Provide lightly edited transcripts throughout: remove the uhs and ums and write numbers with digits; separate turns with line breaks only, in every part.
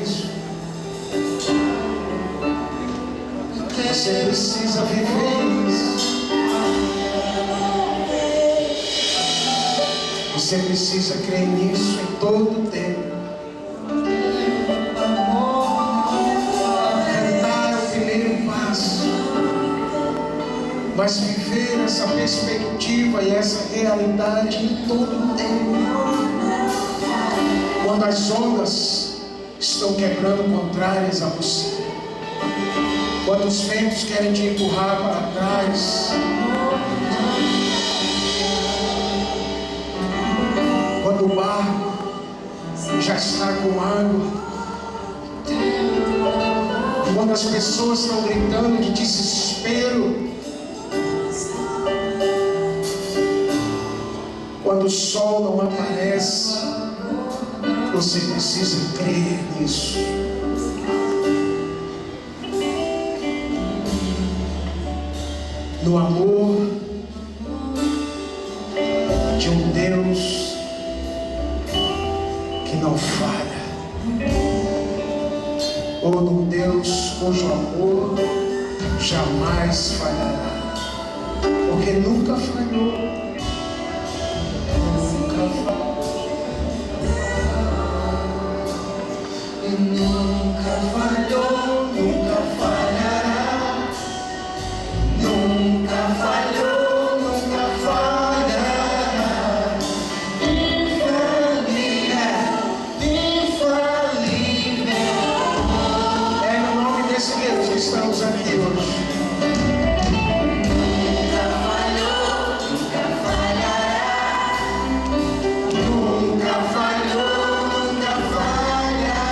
isso. Você precisa viver isso. Você precisa crer nisso em todo o tempo. Cantar é o primeiro passo, mas viver essa perspectiva e essa realidade em todo o tempo. Quando as ondas estão quebrando contrárias a você, quando os ventos querem te empurrar para trás, quando o barco já está com água, quando as pessoas estão gritando de desespero, quando o sol não aparece, você precisa crer nisso. No amor de um Deus que não falha, ou num Deus cujo amor jamais falhará, porque nunca falhou. Nunca falhou, nunca falhará. Nunca falhou, nunca falhará. Infalível. É no nome desse Deus que estamos aqui hoje. Nunca falhou, nunca falhará. Nunca falhou, nunca falhará.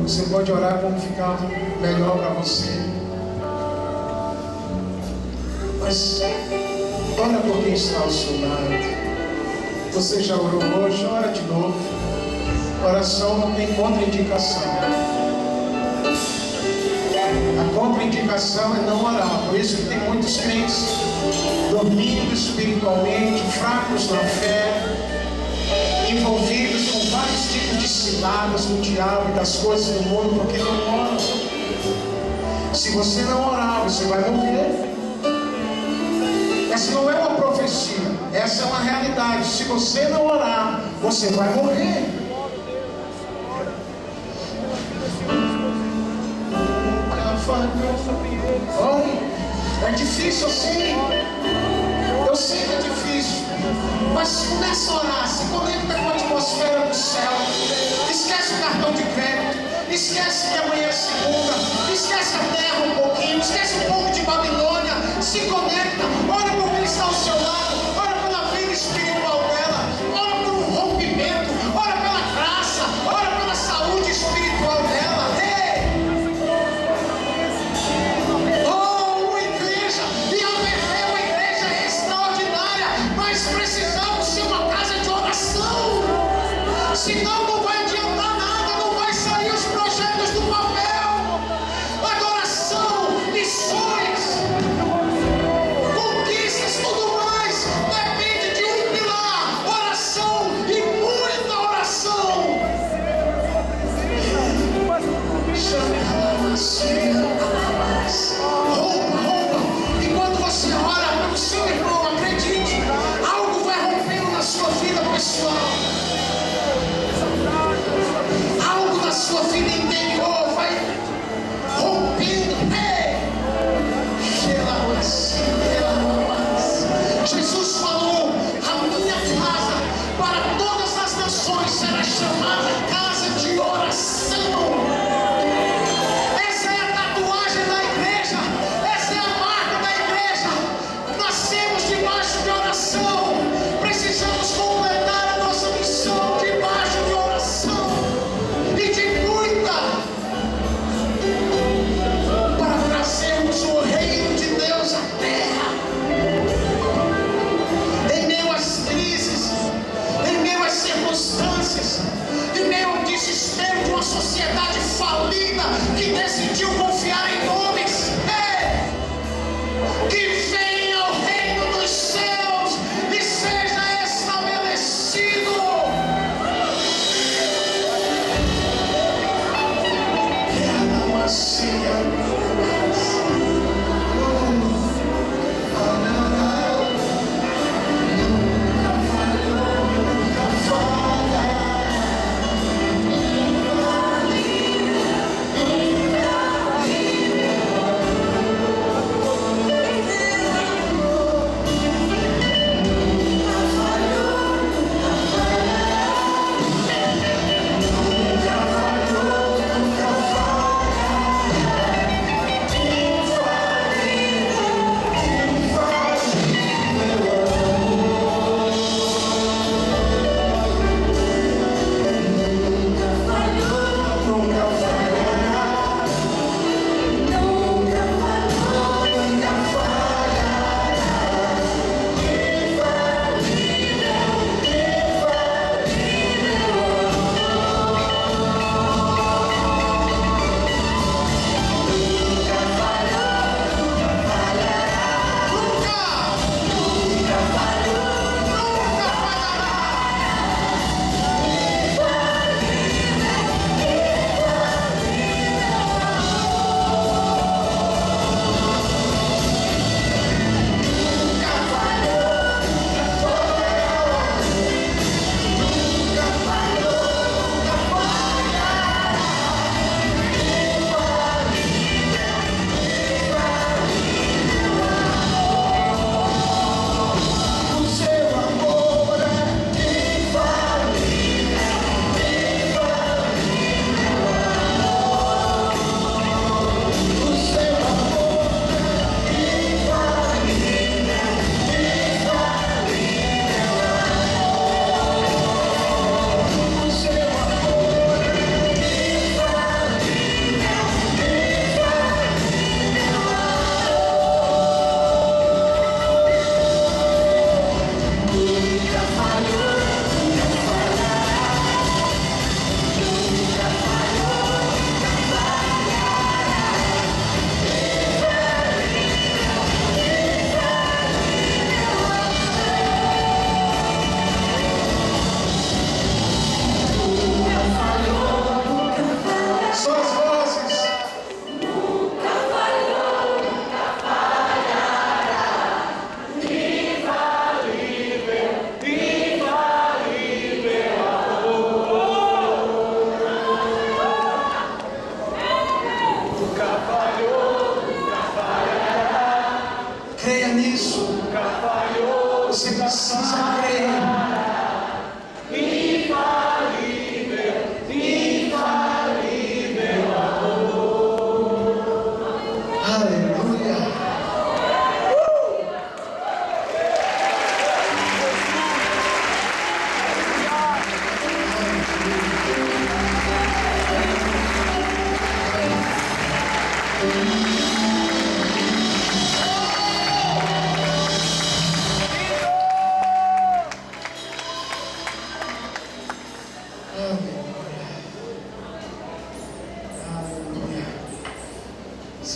Você pode orar como ficar melhor para você. Mas ora por quem está ao seu lado. Você já orou hoje? Ora de novo. Oração não tem contraindicação. A contraindicação é não orar. Por isso que tem muitos crentes dormindo espiritualmente, fracos na fé, envolvidos com vários tipos de ciladas do diabo e das coisas do mundo, porque não oram. Se você não orar, você vai morrer. Essa não é uma profecia, essa é uma realidade. Se você não orar, você vai morrer. Ore. É difícil, eu sei. Eu sei que é difícil. Mas começa a orar, se conecta com a atmosfera do céu. Esquece o cartão de crédito. Esquece que amanhã é segunda. Esquece a terra um pouquinho. Esquece um pouco de Babilônia. Se conecta. Ora por quem está ao seu lado. Ora pela vida espiritual dela. Ora por um rompimento. Ora pela graça. Ora pela saúde espiritual dela. Senão não vai adiantar nada, não vai sair os projetos do papel. Adoração, missões, conquistas, tudo mais depende de um pilar: oração e muita oração. Rouba. E quando você ora pelo seu irmão, acredite, algo vai rompendo na sua vida pessoal. Algo na sua vida interior vai rompendo. Jesus falou: a minha casa para todas as nações será chamada casa de oração. Essa é a tatuagem da igreja, essa é a marca da igreja. Nascemos debaixo de oração, precisamos completar a nossa missão debaixo de oração. E de muita, para trazermos o reino de Deus à terra. Em meio às crises, em meio às circunstâncias, em meio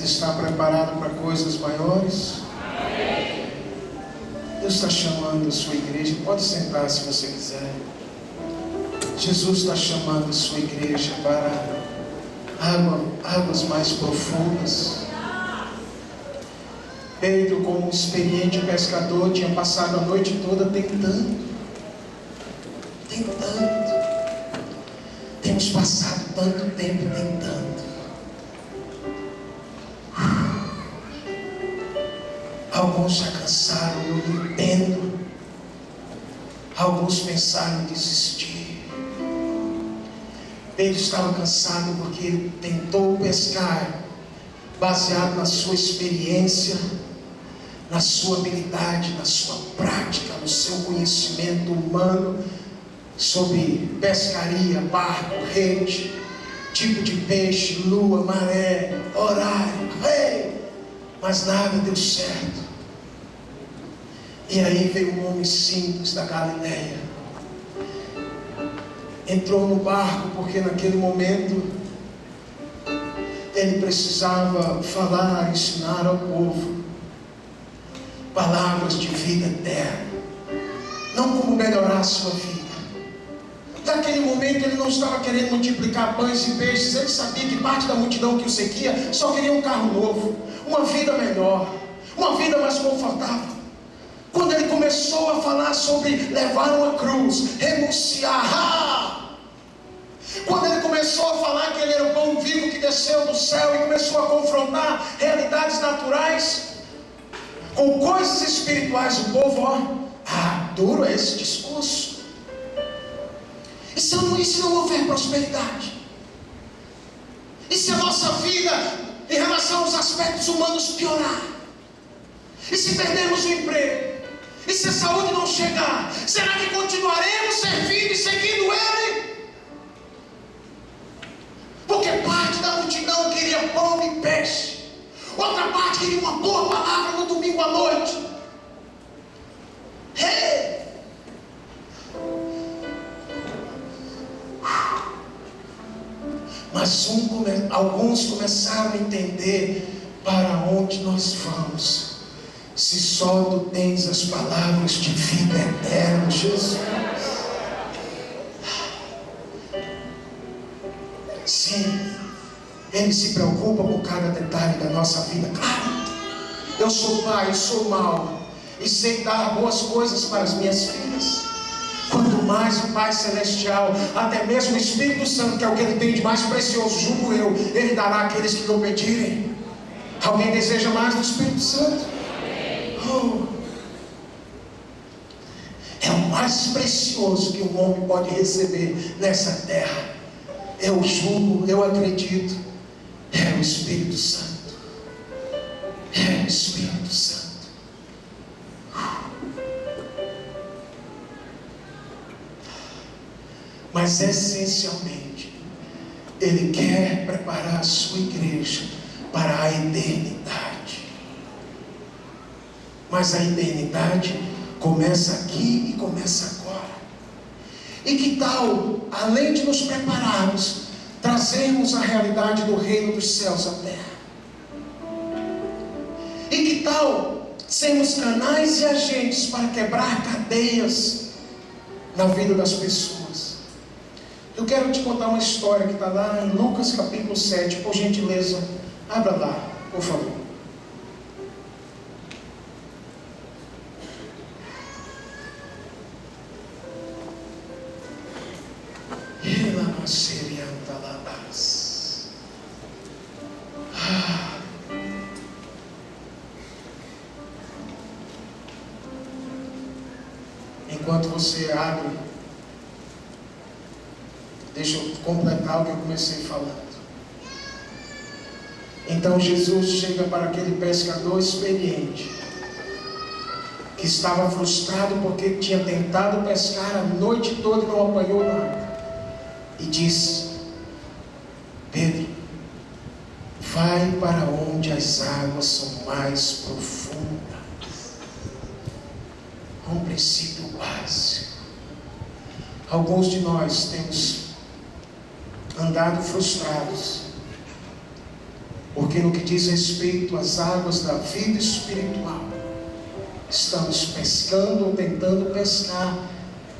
Você está preparado para coisas maiores? Deus está chamando a sua igreja. Pode sentar se você quiser. Jesus está chamando a sua igreja para águas mais profundas. Pedro, como um experiente pescador, tinha passado a noite toda tentando. Temos passado tanto tempo tentando. Alguns já cansaram, eu entendo. Alguns pensaram em desistir. Pedro estava cansado porque ele tentou pescar baseado na sua experiência, na sua habilidade, na sua prática, no seu conhecimento humano sobre pescaria, barco, rede, tipo de peixe, lua, maré, horário, mas nada deu certo. E aí veio um homem simples da Galileia, entrou no barco porque naquele momento ele precisava falar, ensinar ao povo palavras de vida eterna, não como melhorar a sua vida. Naquele momento ele não estava querendo multiplicar pães e peixes. Ele sabia que parte da multidão que o seguia só queria um carro novo, uma vida melhor, uma vida mais confortável. Quando ele começou a falar sobre levar uma cruz, renunciar, quando ele começou a falar que ele era o pão vivo que desceu do céu e começou a confrontar realidades naturais com coisas espirituais, o povo, duro é esse discurso. E se não houver prosperidade? E se a nossa vida em relação aos aspectos humanos piorar? E se perdermos o emprego? E se a saúde não chegar? Será que continuaremos servindo e seguindo Ele? Porque parte da multidão queria pão e peixe, outra parte queria uma boa palavra no domingo à noite. Mas alguns começaram a entender para onde nós vamos. Se só tu tens as palavras de vida eterna, Jesus. Sim, Ele se preocupa com cada detalhe da nossa vida. Claro, eu sou pai, eu sou mau, e sei dar boas coisas para as minhas filhas. Quanto mais o Pai Celestial, até mesmo o Espírito Santo, que é o que Ele tem de mais precioso, julgo eu, Ele dará àqueles que lhe pedirem. Alguém deseja mais do Espírito Santo? É o mais precioso que um homem pode receber nessa terra. Eu julgo, eu acredito, é o Espírito Santo. É o Espírito Santo. Mas essencialmente, Ele quer preparar a sua igreja para a eternidade. Mas a eternidade começa aqui e começa agora. E que tal, além de nos prepararmos, trazermos a realidade do reino dos céus à terra? E que tal sermos canais e agentes para quebrar cadeias na vida das pessoas? Eu quero te contar uma história que está lá em Lucas capítulo 7, por gentileza, abra lá, por favor. Enquanto você abre, deixa eu completar o que eu comecei falando. Então Jesus chega para aquele pescador experiente, que estava frustrado porque tinha tentado pescar a noite toda e não apanhou nada, e disse: Pedro, vai para onde as águas são mais profundas. Um princípio básico. Alguns de nós temos andado frustrados Porque no que diz respeito às águas da vida espiritual, estamos pescando ou tentando pescar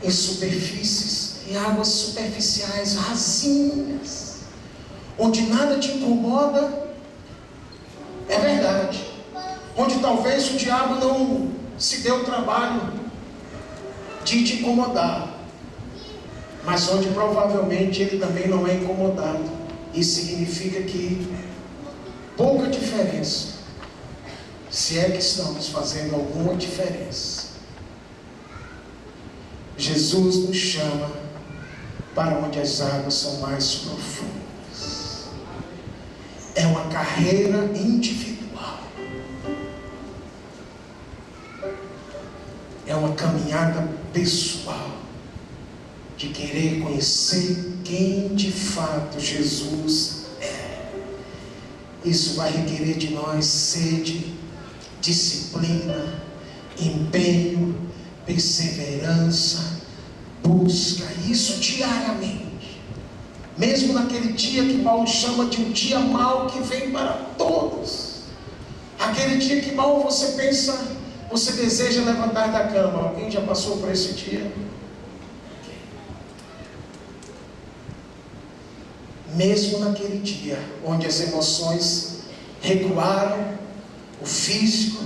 em superfícies, em águas superficiais, rasinhas, onde nada te incomoda. É verdade. Onde talvez o diabo não se deu o trabalho de te incomodar, mas onde provavelmente ele também não é incomodado. Isso significa que pouca diferença, se é que estamos fazendo alguma diferença. Jesus nos chama para onde as águas são mais profundas. É uma carreira individual. É uma caminhada pessoal de querer conhecer quem de fato Jesus é. Isso vai requerer de nós sede, disciplina, empenho, perseverança, busca, isso diariamente. Mesmo naquele dia que Paulo chama de um dia mau que vem para todos. Aquele dia que mal você pensa, você deseja levantar da cama. Alguém já passou por esse dia? Mesmo naquele dia onde as emoções recuaram, o físico,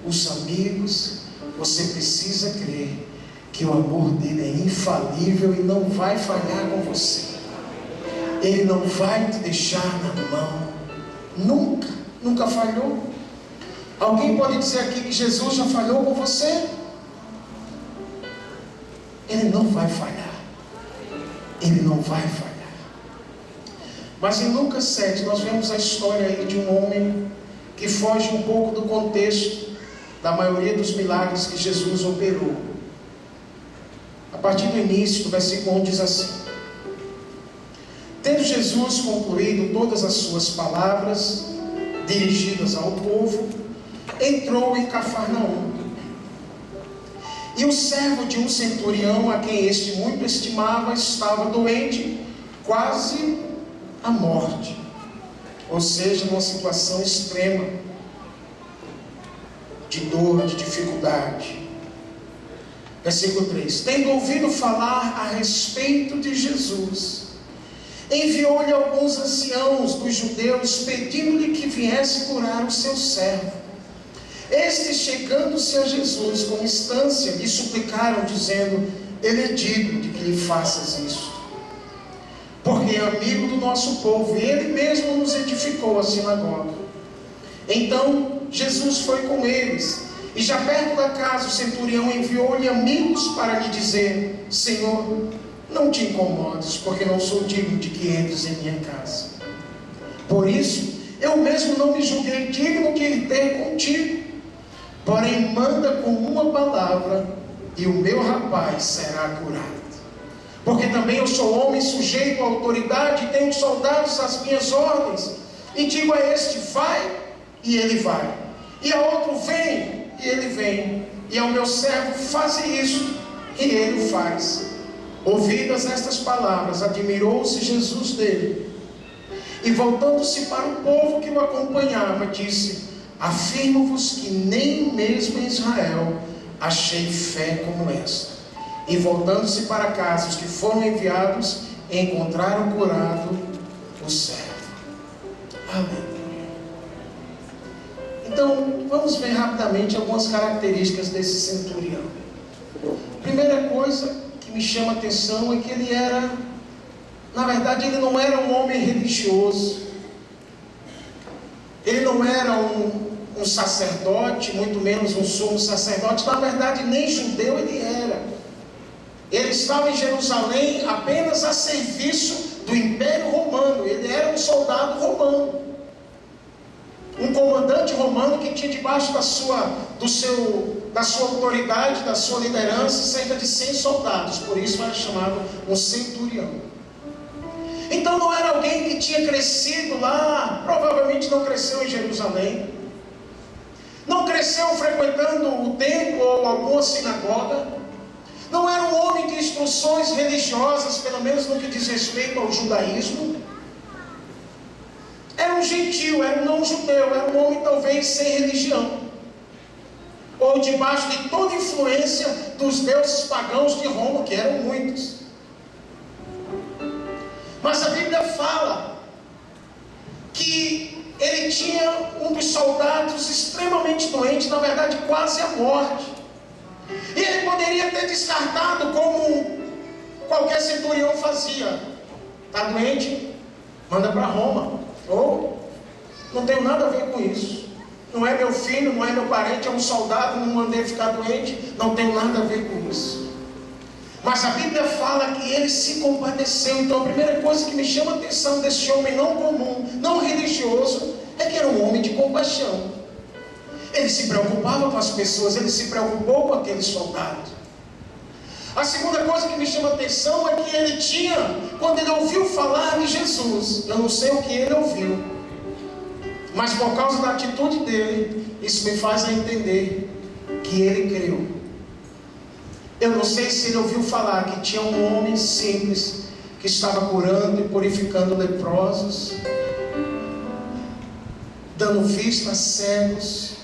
os amigos, você precisa crer que o amor dele é infalível e não vai falhar com você. Ele não vai te deixar na mão. Nunca, nunca falhou. Alguém pode dizer aqui que Jesus já falhou com você? Ele não vai falhar. Ele não vai falhar. Mas em Lucas 7 nós vemos a história aí de um homem que foge um pouco do contexto da maioria dos milagres que Jesus operou. A partir do início do versículo 1 diz assim: tendo Jesus concluído todas as suas palavras dirigidas ao povo, entrou em Cafarnaum. E o servo de um centurião, a quem este muito estimava, estava doente, quase à morte, ou seja, numa situação extrema de dor, de dificuldade. Versículo 3: tendo ouvido falar a respeito de Jesus, enviou-lhe alguns anciãos dos judeus, pedindo-lhe que viesse curar o seu servo. Estes, chegando-se a Jesus com instância, lhe suplicaram, dizendo: ele é digno de que lhe faças isso, porque é amigo do nosso povo, e ele mesmo nos edificou a sinagoga. Então Jesus foi com eles, e já perto da casa o centurião enviou-lhe amigos para lhe dizer: Senhor, não te incomodes, porque não sou digno de que entres em minha casa. Por isso, eu mesmo não me julguei digno de ir ter contigo. Porém, manda com uma palavra, e o meu rapaz será curado. Porque também eu sou homem sujeito à autoridade, e tenho soldados às minhas ordens. E digo a este: vai, e ele vai. E a outro: vem, e ele vem. E ao meu servo: faze isso, e ele o faz. Ouvidas estas palavras, admirou-se Jesus dele. E voltando-se para o povo que o acompanhava, disse: afirmo-vos que nem mesmo em Israel achei fé como esta. E voltando-se para casa, os que foram enviados encontraram curado o servo. Aleluia. Então, vamos ver rapidamente algumas características desse centurião. Primeira coisa que me chama a atenção é que ele era, na verdade, ele não era um homem religioso. Ele não era um sacerdote, muito menos um sumo sacerdote. Na verdade, nem judeu ele era. Ele estava em Jerusalém apenas a serviço do Império Romano. Ele era um soldado romano, um comandante romano que tinha debaixo da sua autoridade, da sua liderança, cerca de 100 soldados. Por isso era chamado um centurião. Então não era alguém que tinha crescido lá, provavelmente não cresceu em Jerusalém, não cresceu frequentando o templo ou alguma sinagoga, não era um homem de instruções religiosas, pelo menos no que diz respeito ao judaísmo. Era era um gentil, era um não judeu, era um homem talvez sem religião, ou debaixo de toda influência dos deuses pagãos de Roma, que eram muitos. Mas a Bíblia fala que ele tinha um dos soldados extremamente doente, na verdade quase à morte. E ele poderia ter descartado, como qualquer centurião fazia: está doente? Manda para Roma. Ou não tenho nada a ver com isso. Não é meu filho, não é meu parente, é um soldado, não mandei ficar doente, não tenho nada a ver com isso. Mas a Bíblia fala que ele se compadeceu. Então a primeira coisa que me chama a atenção desse homem não comum, não religioso, é que era um homem de compaixão. Ele se preocupava com as pessoas, ele se preocupou com aquele soldado. A segunda coisa que me chama a atenção é que ele tinha, quando ele ouviu falar de Jesus, eu não sei o que ele ouviu, mas por causa da atitude dele, isso me faz entender que ele creu. Eu não sei se ele ouviu falar que tinha um homem simples que estava curando e purificando leprosos, dando vista a cegos,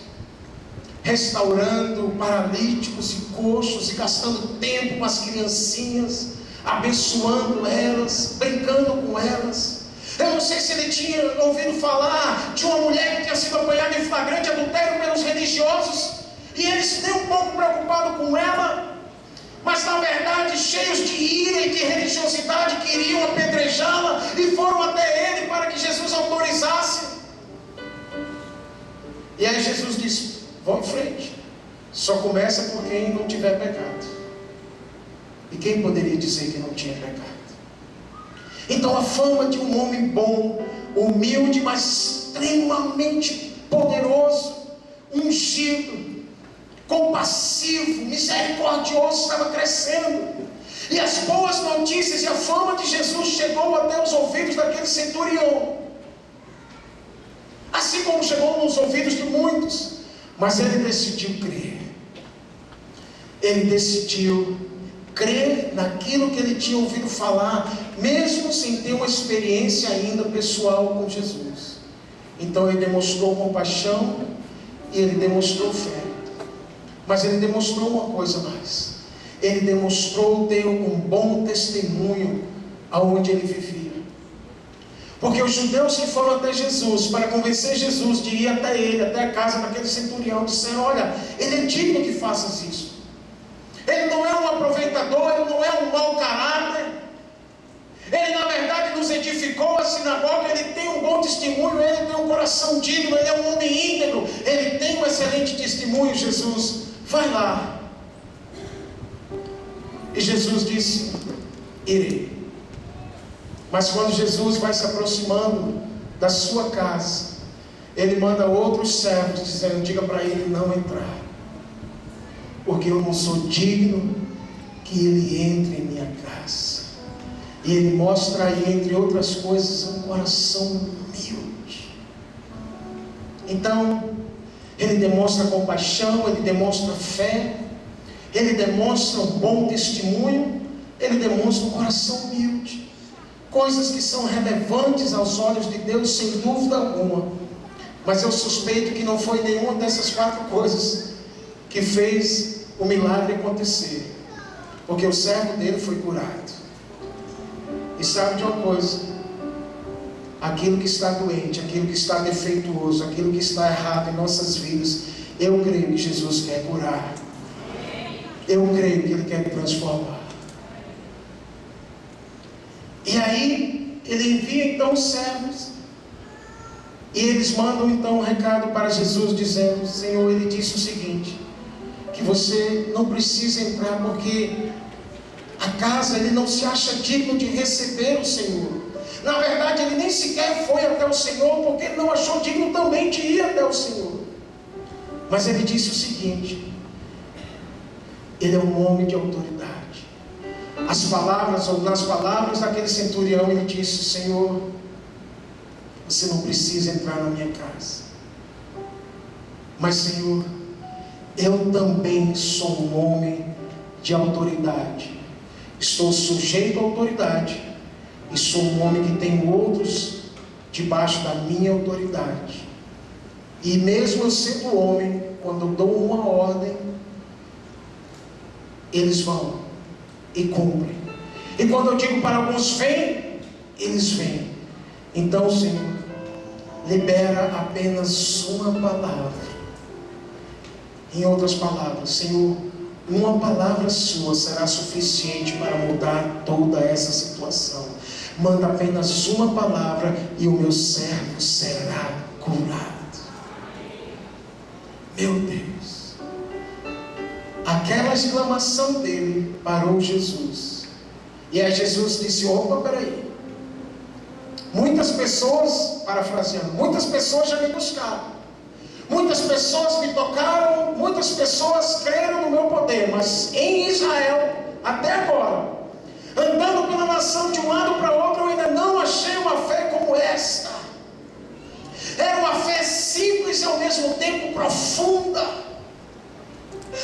restaurando paralíticos e coxos e gastando tempo com as criancinhas, abençoando elas, brincando com elas. Eu não sei se ele tinha ouvido falar de uma mulher que tinha sido apanhada em flagrante adultério pelos religiosos, e ele se deu um pouco preocupado com ela, mas na verdade cheios de ira e de religiosidade queriam apedrejá-la e foram até ele para que Jesus autorizasse. E aí Jesus disse: vão em frente, só começa por quem não tiver pecado. E quem poderia dizer que não tinha pecado? Então a fama de um homem bom, humilde, mas extremamente poderoso, ungido, compassivo, misericordioso, estava crescendo. E as boas notícias e a fama de Jesus chegou até os ouvidos daquele centurião, assim como chegou nos ouvidos de muitos. Mas ele decidiu crer. Ele decidiu crer naquilo que ele tinha ouvido falar, mesmo sem ter uma experiência ainda pessoal com Jesus. Então ele demonstrou compaixão e ele demonstrou fé. Mas ele demonstrou uma coisa mais: ele demonstrou ter um bom testemunho aonde ele vivia. Porque os judeus que foram até Jesus para convencer Jesus de ir até ele, até a casa daquele centurião, disseram: olha, ele é digno que faças isso. Ele não é um aproveitador, ele não é um mau caráter. Ele na verdade nos edificou a sinagoga, ele tem um bom testemunho, ele tem um coração digno, ele é um homem íntegro, ele tem um excelente testemunho. Jesus, vai lá. E Jesus disse: irei. Mas quando Jesus vai se aproximando da sua casa, ele manda outros servos dizendo: diga para ele não entrar, porque eu não sou digno que ele entre em minha casa. E ele mostra aí, entre outras coisas, um coração humilde. Então ele demonstra compaixão, ele demonstra fé, ele demonstra um bom testemunho, ele demonstra um coração humilde. Coisas que são relevantes aos olhos de Deus, sem dúvida alguma. Mas eu suspeito que não foi nenhuma dessas 4 coisas que fez o milagre acontecer, porque o servo dele foi curado. E sabe de uma coisa? Aquilo que está doente, aquilo que está defeituoso, aquilo que está errado em nossas vidas, eu creio que Jesus quer curar. Eu creio que Ele quer transformar. E aí ele envia então os servos, e eles mandam então um recado para Jesus dizendo: Senhor, ele disse o seguinte, que você não precisa entrar, porque a casa ele não se acha digno de receber o Senhor. Na verdade ele nem sequer foi até o Senhor, porque ele não achou digno também de ir até o Senhor. Mas ele disse o seguinte: ele é um homem de autoridade. Nas palavras daquele centurião, ele disse: Senhor, você não precisa entrar na minha casa, mas Senhor, eu também sou um homem de autoridade, estou sujeito à autoridade, e sou um homem que tem outros debaixo da minha autoridade. E mesmo eu sendo homem, quando eu dou uma ordem, eles vão e cumprem. E quando eu digo para alguns vêm, eles vêm. Então, Senhor, libera apenas uma palavra. Em outras palavras, Senhor, uma palavra sua será suficiente para mudar toda essa situação. Manda apenas uma palavra e o meu servo será curado. Meu Deus, aquela exclamação dele parou Jesus. E aí Jesus disse: opa, peraí. Muitas pessoas, parafraseando, muitas pessoas já me buscaram, muitas pessoas me tocaram, muitas pessoas creram no meu poder, mas em Israel, até agora, andando pela nação de um lado para outro, eu ainda não achei uma fé como esta. Era uma fé simples e ao mesmo tempo profunda.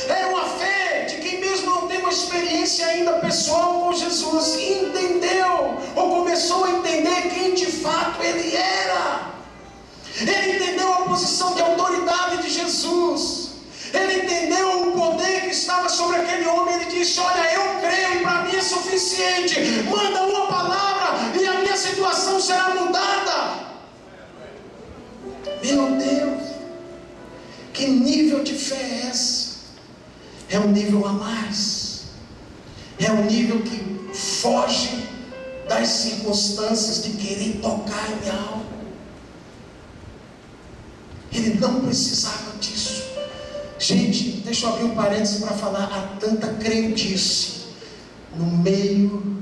Era uma fé de quem mesmo não tem uma experiência ainda pessoal com Jesus, entendeu, ou começou a entender quem de fato Ele era. Ele entendeu a posição de autoridade de Jesus. Ele entendeu o poder que estava sobre aquele homem. Ele disse: olha, eu creio e para mim é suficiente. Manda uma palavra e a minha situação será mudada. Meu Deus, que nível de fé é essa? É um nível a mais. É um nível que foge das circunstâncias de querer tocar em algo. Ele não precisava disso. Gente, deixa eu abrir um parênteses para falar. Há tanta crendice no meio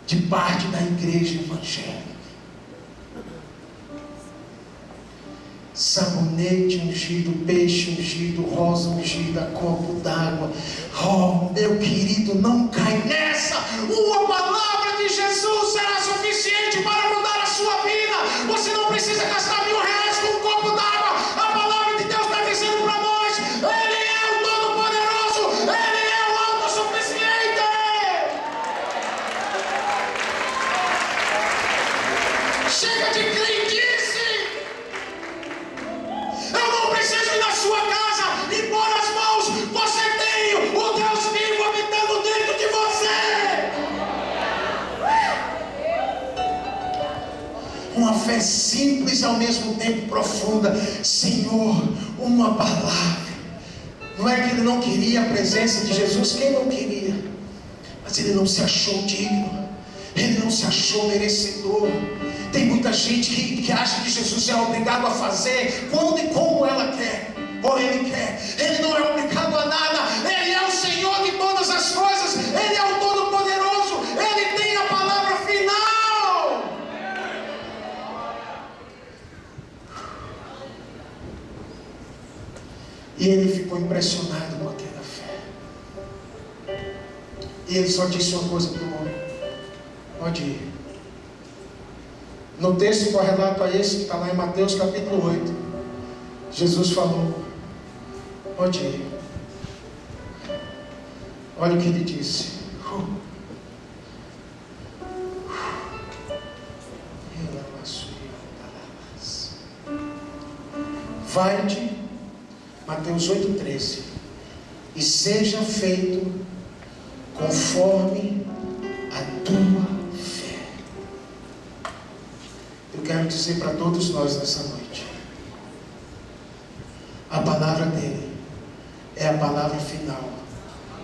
de parte da igreja evangélica. Sabonete ungido, peixe ungido, rosa ungida, copo d'água. Oh, meu querido, não cai nessa. Uma palavra de Jesus será suficiente para mudar a sua vida. Você não precisa gastar R$1000 com um copo d'água. A palavra de Deus está dizendo para nós: Ele é o Todo-Poderoso, Ele é o Autossuficiente. Chega de crendice. Eu não preciso ir na sua casa e pôr as mãos. Você tem o Deus vivo habitando dentro de você. Uma fé simples e ao mesmo tempo profunda. Senhor, uma palavra. Não é que ele não queria a presença de Jesus. Quem não queria? Mas ele não se achou digno. Ele não se achou merecedor. Tem muita gente que acha que Jesus é obrigado a fazer quando e como ela quer, ou ele quer. Ele não é obrigado a nada. Ele é o Senhor de todas as coisas. Ele é o Todo-Poderoso. Ele tem a palavra final. E ele ficou impressionado com aquela fé. E ele só disse uma coisa para o homem: pode ir. No texto correlato a esse, que está lá em Mateus capítulo 8, Jesus falou: pode ir. Olha o que ele disse: vai-te, Mateus 8,13, e seja feito conforme a tua fé. Eu quero dizer para todos nós nessa noite: a palavra dele é a palavra final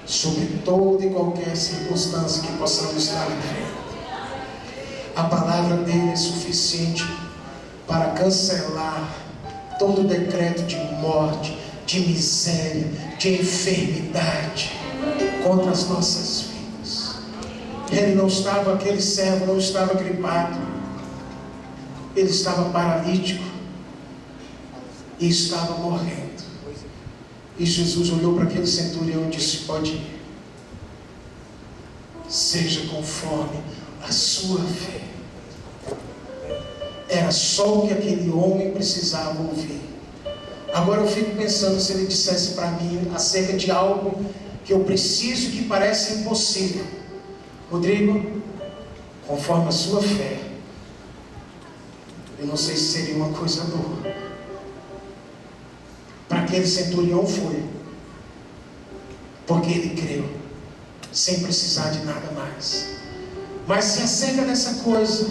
sobre toda e qualquer circunstância que possamos estar vivendo. A palavra dele é suficiente para cancelar todo decreto de morte, de miséria, de enfermidade contra as nossas vidas. Ele não estava, aquele servo não estava gripado, ele estava paralítico e estava morrendo. E Jesus olhou para aquele centurião e disse: pode ir, seja conforme a sua fé. Era só o que aquele homem precisava ouvir. Agora eu fico pensando, se ele dissesse para mim acerca de algo que eu preciso, que parece impossível: Rodrigo, conforme a sua fé. Eu não sei se seria uma coisa boa. Para aquele centurião foi, porque ele creu, sem precisar de nada mais. Mas se acerca dessa coisa,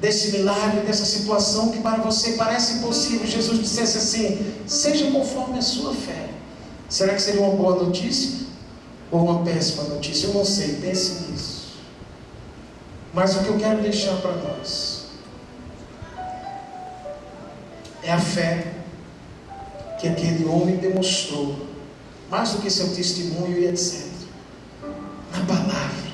desse milagre, dessa situação que para você parece impossível, Jesus dissesse assim: seja conforme a sua fé. Será que seria uma boa notícia? Ou uma péssima notícia? Eu não sei, pense nisso. Mas o que eu quero deixar para nós é a fé que aquele homem demonstrou, mais do que seu testemunho e etc., na palavra,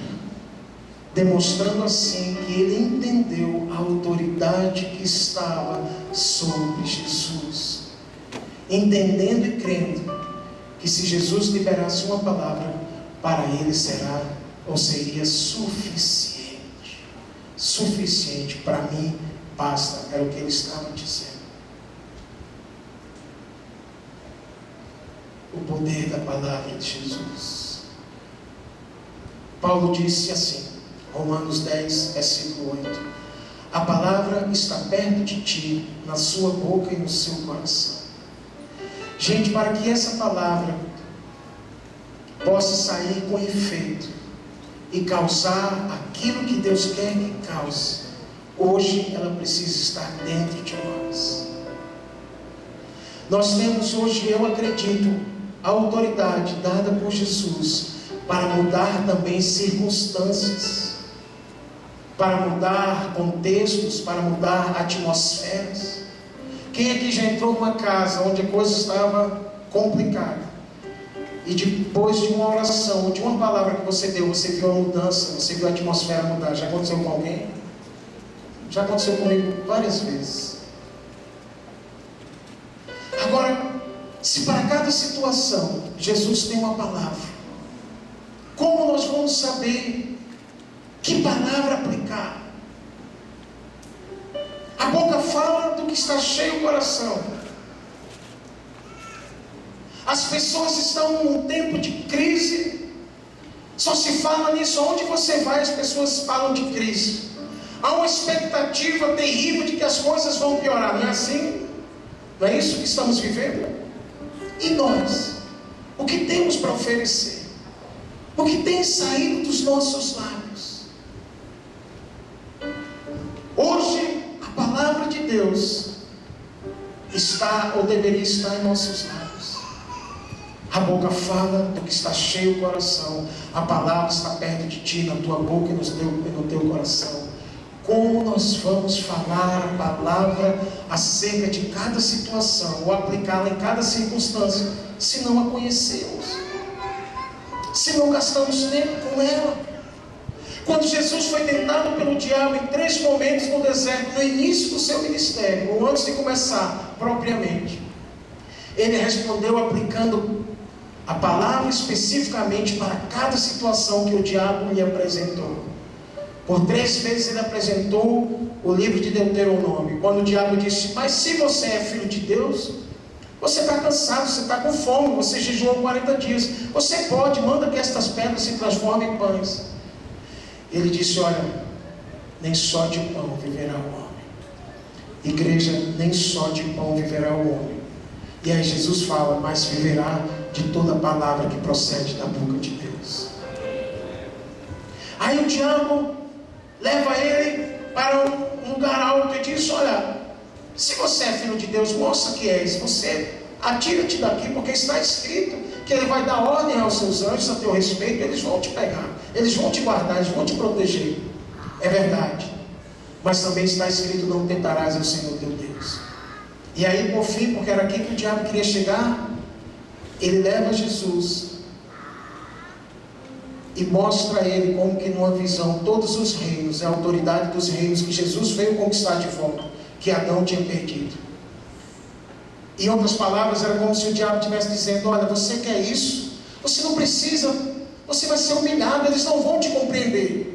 demonstrando assim que ele entendeu a autoridade que estava sobre Jesus, entendendo e crendo que se Jesus liberasse uma palavra, para ele será ou seria suficiente, para mim basta, era o que ele estava dizendo. O poder da palavra de Jesus. Paulo disse assim, Romanos 10, versículo 8: a palavra está perto de ti, na sua boca e no seu coração. Gente, para que essa palavra possa sair com efeito e causar aquilo que Deus quer que cause, hoje ela precisa estar dentro de nós. Nós temos hoje, eu acredito, a autoridade dada por Jesus para mudar também circunstâncias, para mudar contextos, para mudar atmosferas. Quem aqui já entrou numa casa onde a coisa estava complicada e depois de uma oração, de uma palavra que você deu, você viu a mudança, você viu a atmosfera mudar? Já aconteceu com alguém? Já aconteceu comigo várias vezes. Agora, se para cada situação Jesus tem uma palavra, como nós vamos saber que palavra aplicar? A boca fala do que está cheio o coração. As pessoas estão num tempo de crise. Só se fala nisso. Onde você vai, as pessoas falam de crise. Há uma expectativa terrível de que as coisas vão piorar. Não é assim? Não é isso que estamos vivendo? E nós? O que temos para oferecer? O que tem saído dos nossos lábios? Hoje, a palavra de Deus está ou deveria estar em nossos lábios. A boca fala do que está cheio o coração. A palavra está perto de ti, na tua boca e no teu coração. Como nós vamos falar a palavra acerca de cada situação, ou aplicá-la em cada circunstância, se não a conhecemos, se não gastamos tempo com ela? Quando Jesus foi tentado pelo diabo em 3 momentos no deserto, no início do seu ministério, ou antes de começar propriamente, ele respondeu aplicando a palavra especificamente para cada situação que o diabo lhe apresentou. Por 3 vezes ele apresentou o livro de Deuteronômio. Quando o diabo disse: mas se você é filho de Deus, você está cansado, você está com fome, você jejuou 40 dias, você pode, manda que estas pedras se transformem em pães. Ele disse: olha, nem só de pão viverá o homem. Igreja, nem só de pão viverá o homem. E aí Jesus fala: mas viverá de toda palavra que procede da boca de Deus. Aí o diabo leva ele para um lugar alto e diz: olha, se você é filho de Deus, mostra que és. Você atira-te daqui, porque está escrito que ele vai dar ordem aos seus anjos a teu respeito. Eles vão te pegar, eles vão te guardar, eles vão te proteger. É verdade, mas também está escrito: não tentarás ao Senhor teu Deus. E aí, por fim, porque era aqui que o diabo queria chegar, ele leva Jesus e mostra a ele como que numa visão todos os reinos, a autoridade dos reinos que Jesus veio conquistar de volta, que Adão tinha perdido. Em outras palavras, era como se o diabo estivesse dizendo: olha, você quer isso? Você não precisa, você vai ser humilhado, eles não vão te compreender.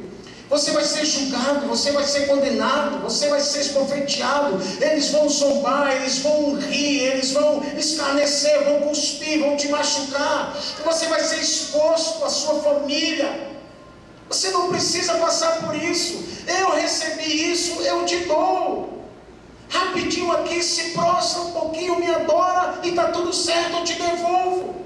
Você vai ser julgado, você vai ser condenado, você vai ser esbofeteado. Eles vão zombar, eles vão rir, eles vão escarnecer, vão cuspir, vão te machucar. Você vai ser exposto à sua família. Você não precisa passar por isso. Eu recebi isso, eu te dou. Rapidinho aqui, se prostra um pouquinho, me adora e está tudo certo, eu te devolvo.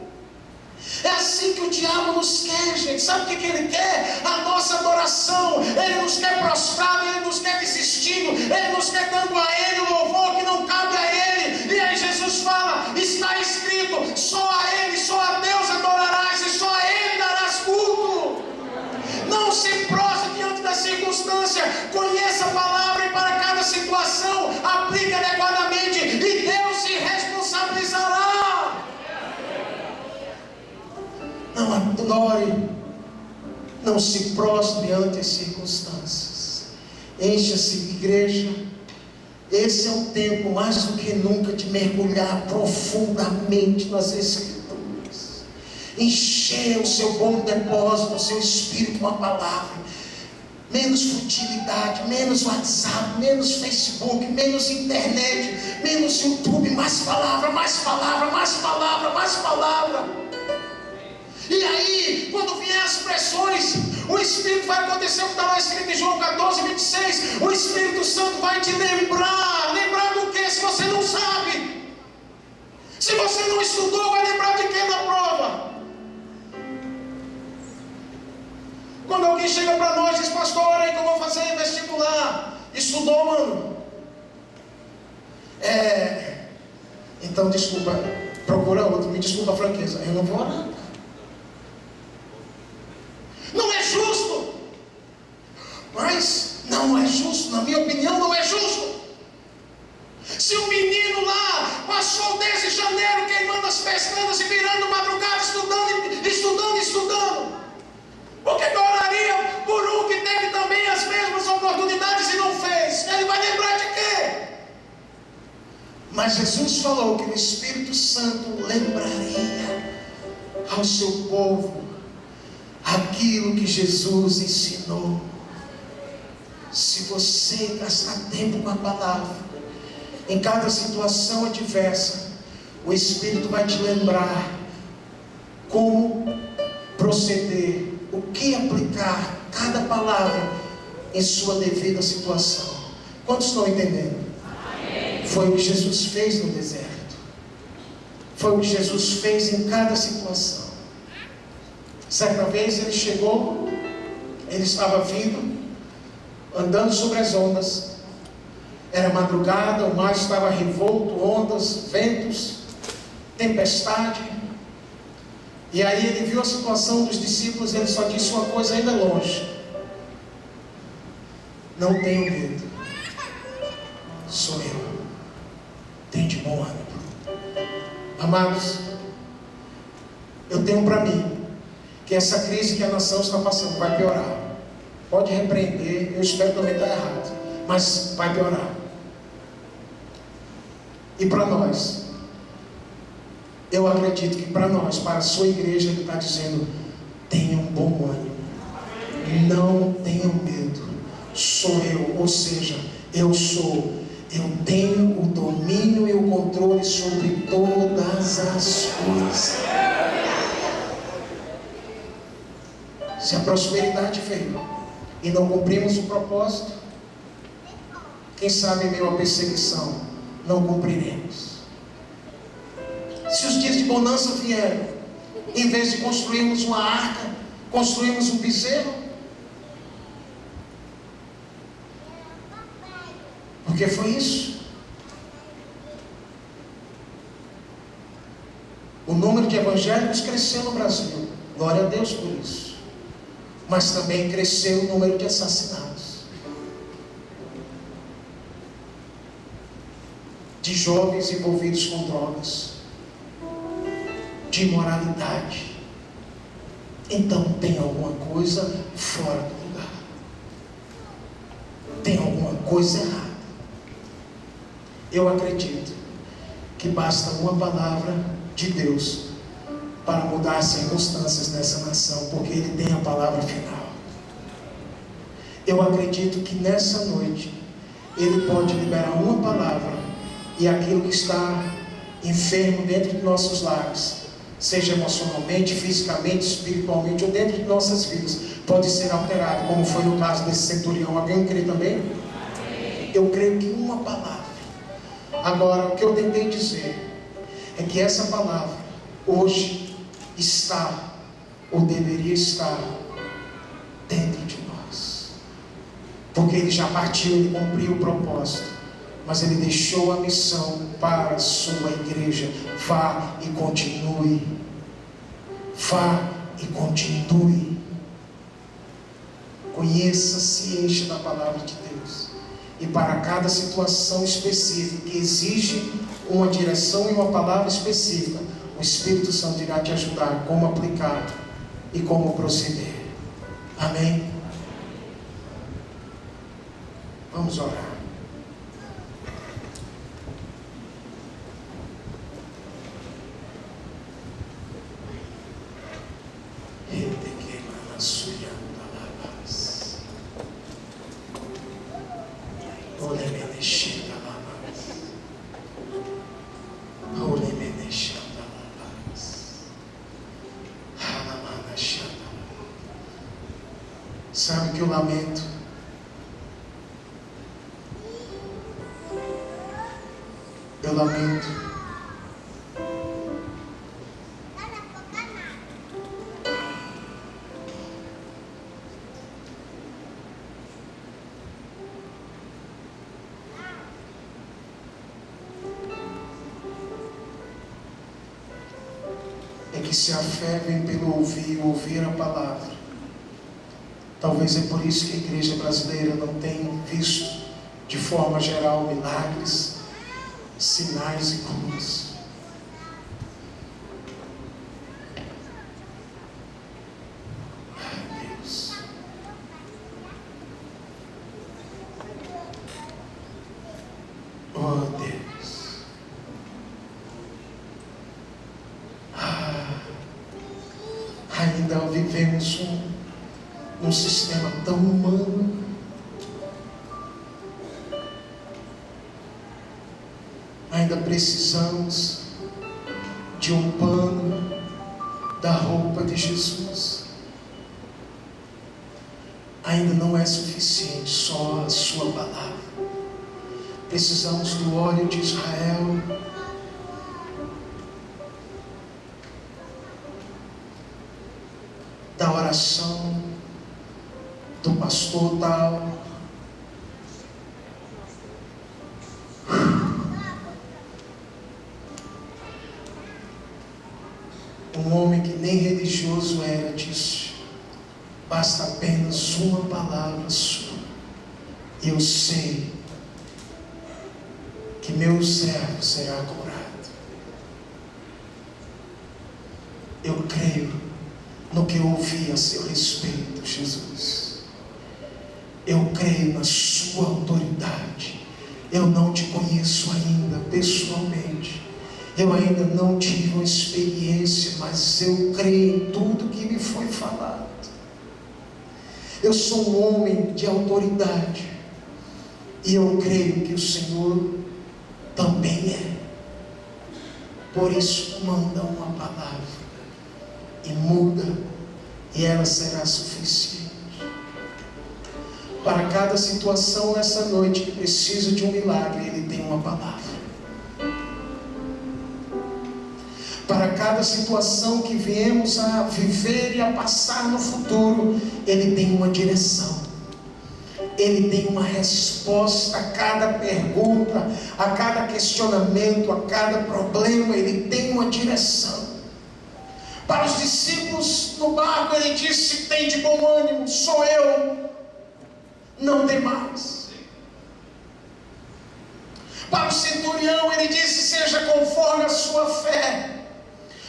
É assim que o diabo nos quer, gente. Sabe o que ele quer? A nossa adoração. Ele nos quer prostrado, ele nos quer desistindo, ele nos quer dando a ele o louvor que não cabe a ele. E aí Jesus fala, está escrito, só a ele, só a Deus adorarás e só a ele darás culto. Não se prostre diante da circunstância. Conheça a palavra e para cada situação aplique adequadamente e Deus se responsabilizará. Não adore, não se prostre diante das circunstâncias. Encha-se de igreja. Esse é um tempo mais do que nunca de mergulhar profundamente nas Escrituras. Encher o seu bom depósito, o seu espírito com a palavra. Menos futilidade, menos WhatsApp, menos Facebook, menos internet, menos YouTube, mais palavra, mais palavra, mais palavra, mais palavra. E aí, quando vier as pressões, o Espírito vai acontecer o que está lá escrito em João 14, 26. O Espírito Santo vai te lembrar. Lembrar do que se você não sabe? Se você não estudou, vai lembrar de quê na prova? Quando alguém chega para nós e diz, pastor, olha aí que eu vou fazer vestibular. Estudou, mano? Então desculpa, procura outro, me desculpa a franqueza. Eu não vou orar. Não é justo. Mas não é justo, na minha opinião não é justo. Se o menino lá passou desde janeiro queimando as pestanas e virando madrugada estudando, por que eu oraria por um que teve também as mesmas oportunidades e não fez? Ele vai lembrar de quê? Mas Jesus falou que o Espírito Santo lembraria ao seu povo aquilo que Jesus ensinou. Se você gastar tempo com a palavra, em cada situação adversa, o Espírito vai te lembrar como proceder, o que aplicar cada palavra em sua devida situação. Quantos estão entendendo? Amém. Foi o que Jesus fez no deserto. Foi o que Jesus fez em cada situação. Certa vez ele chegou, ele estava vindo, andando sobre as ondas. Era madrugada, o mar estava revolto, ondas, ventos, tempestade. E aí ele viu a situação dos discípulos e ele só disse uma coisa ainda longe: não tenham medo, sou eu, tenho de bom ânimo. Amados, eu tenho para mim que essa crise que a nação está passando vai piorar. Pode repreender, eu espero também estar errado, mas vai piorar. E para nós, eu acredito que para nós, para a sua igreja, ele está dizendo: tenham bom ânimo, não tenham medo, sou eu, ou seja, eu tenho o domínio e o controle sobre todas as coisas. Se a prosperidade veio e não cumprimos o propósito, quem sabe em meio à perseguição não cumpriremos. Se os dias de bonança vieram, em vez de construirmos uma arca, construímos um bezerro. Porque foi isso. O número de evangélicos cresceu no Brasil, glória a Deus por isso. Mas também cresceu o número de assassinatos, de jovens envolvidos com drogas, de imoralidade. Então tem alguma coisa fora do lugar, tem alguma coisa errada. Eu acredito que basta uma palavra de Deus para mudar as circunstâncias dessa nação, porque Ele tem a palavra final. Eu acredito que nessa noite Ele pode liberar uma palavra e aquilo que está enfermo dentro de nossos lares seja emocionalmente, fisicamente, espiritualmente ou dentro de nossas vidas, pode ser alterado, como foi no caso desse centurião. Alguém crê também? Eu creio que uma palavra. Agora, o que eu tentei dizer é que essa palavra hoje está, ou deveria estar, dentro de nós, porque ele já partiu, ele cumpriu o propósito, mas ele deixou a missão para a sua igreja. Vá e continue, vá e continue, conheça, se encha da palavra de Deus, e para cada situação específica que exige uma direção e uma palavra específica, o Espírito Santo irá te ajudar como aplicar e como proceder. Amém? Vamos orar. Sabe que eu lamento? Eu lamento. É que se a fé vem pelo ouvir a palavra. Talvez é por isso que a igreja brasileira não tem visto, de forma geral, milagres, sinais e curas. Deus. Oh Deus. Ainda vivemos um sistema tão humano. Ainda precisamos de um pano da roupa de Jesus. Ainda não é suficiente só a sua palavra. Precisamos do óleo de Israel. Da oração do pastor tal. Um homem que nem religioso era, disse: basta apenas uma palavra sua, e eu sei que meu servo será curado. Eu creio no que eu ouvi a seu respeito, Jesus. Eu creio na sua autoridade. Eu não te conheço ainda pessoalmente. Eu ainda não tive uma experiência, mas eu creio em tudo que me foi falado. Eu sou um homem de autoridade. E eu creio que o Senhor também é. Por isso, manda uma palavra e muda, e ela será suficiente. Para cada situação nessa noite que precisa de um milagre, Ele tem uma palavra. Para cada situação que viemos a viver e a passar no futuro, Ele tem uma direção. Ele tem uma resposta a cada pergunta, a cada questionamento, a cada problema. Ele tem uma direção. Para os discípulos no barco, Ele disse: tem de bom ânimo, sou eu, não tem mais. Para o centurião, Ele disse: seja conforme a sua fé.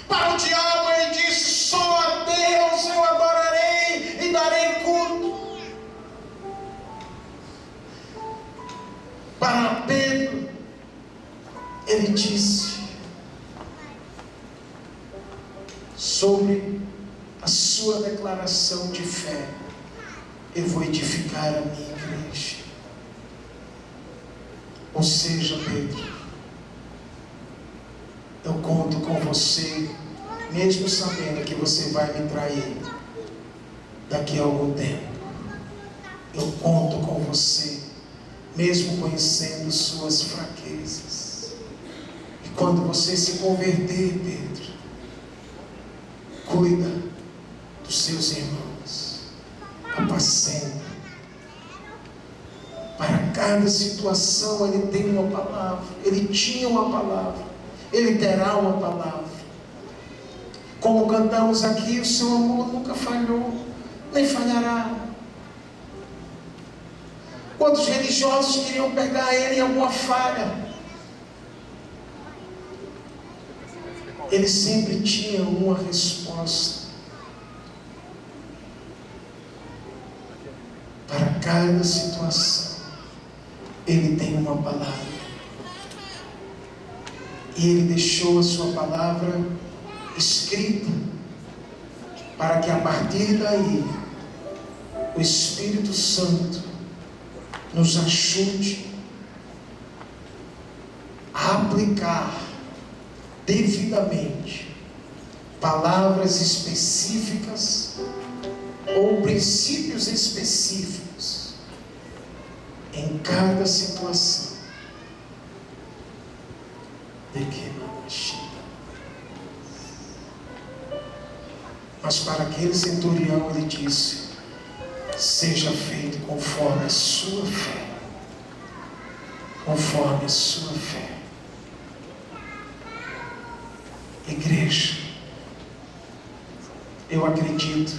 Para o diabo, Ele disse: só a Deus eu adorarei e darei culto. Para Pedro, Ele disse: sobre a sua declaração de fé, eu vou edificar a minha igreja. Ou seja, Pedro, eu conto com você mesmo sabendo que você vai me trair daqui a algum tempo. Eu conto com você, mesmo conhecendo suas fraquezas. E quando você se converter, Pedro, cuida dos seus irmãos, apacenta. Para cada situação ele tem uma palavra, ele tinha uma palavra, ele terá uma palavra. Como cantamos aqui, o seu amor nunca falhou, nem falhará. Quando os religiosos queriam pegar ele em alguma falha, ele sempre tinha uma resposta. Para cada situação, ele tem uma palavra. E ele deixou a sua palavra escrita, para que a partir daí, o Espírito Santo nos ajude a aplicar devidamente palavras específicas ou princípios específicos em cada situação. Mas para aquele centurião ele disse: seja feito conforme a sua fé. Conforme a sua fé. Igreja, eu acredito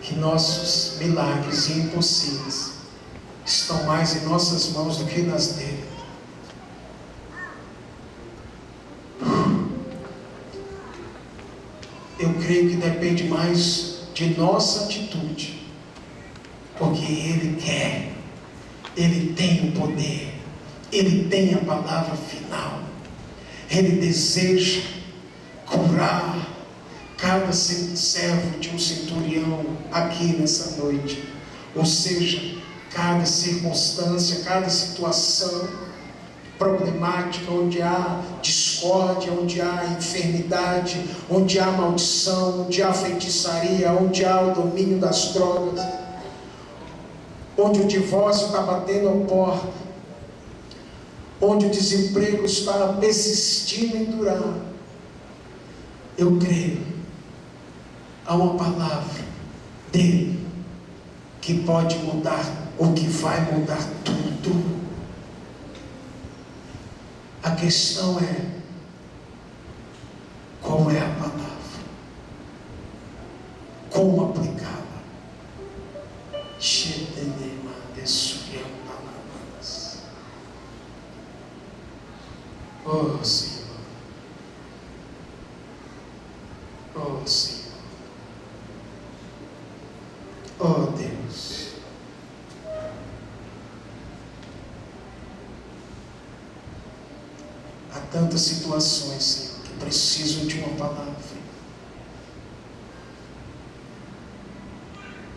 que nossos milagres impossíveis estão mais em nossas mãos do que nas dele. Eu creio que depende mais de nossa atitude, porque ele quer, ele tem o poder, ele tem a palavra final, ele deseja curar cada servo de um centurião aqui nessa noite. Ou seja, cada circunstância, cada situação problemática, onde há discórdia, onde há enfermidade, onde há maldição, onde há feitiçaria, onde há o domínio das drogas, onde o divórcio está batendo a porta, onde o desemprego está persistindo em durar. Eu creio, há uma palavra dele que pode mudar, ou que vai mudar tudo. A questão é, qual é a palavra? Como aplicá-la? Oh Senhor, oh Senhor, oh Deus. Há tantas situações, Senhor, que precisam de uma palavra.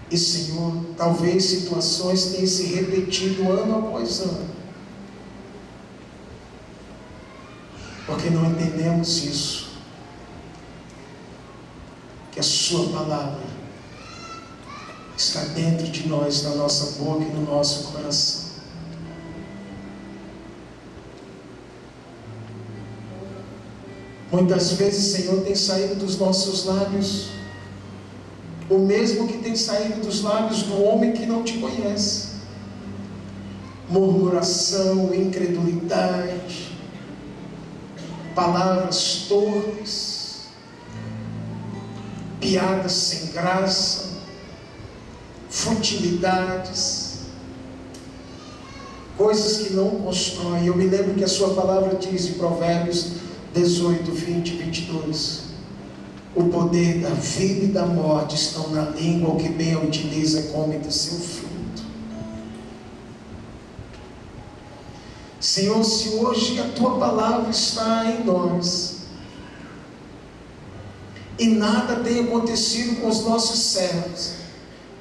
E Senhor, talvez situações tenham se repetido ano após ano, porque não entendemos isso, que a sua palavra está dentro de nós, na nossa boca e no nosso coração. Muitas vezes, Senhor, tem saído dos nossos lábios o mesmo que tem saído dos lábios do homem que não te conhece: murmuração, incredulidade, palavras torpes, piadas sem graça, futilidades, coisas que não constroem. Eu me lembro que a sua palavra diz em Provérbios 18, 20 e 22: o poder da vida e da morte estão na língua, o que bem a utiliza come do seu fruto. Senhor, se hoje a tua palavra está em nós e nada tem acontecido com os nossos servos,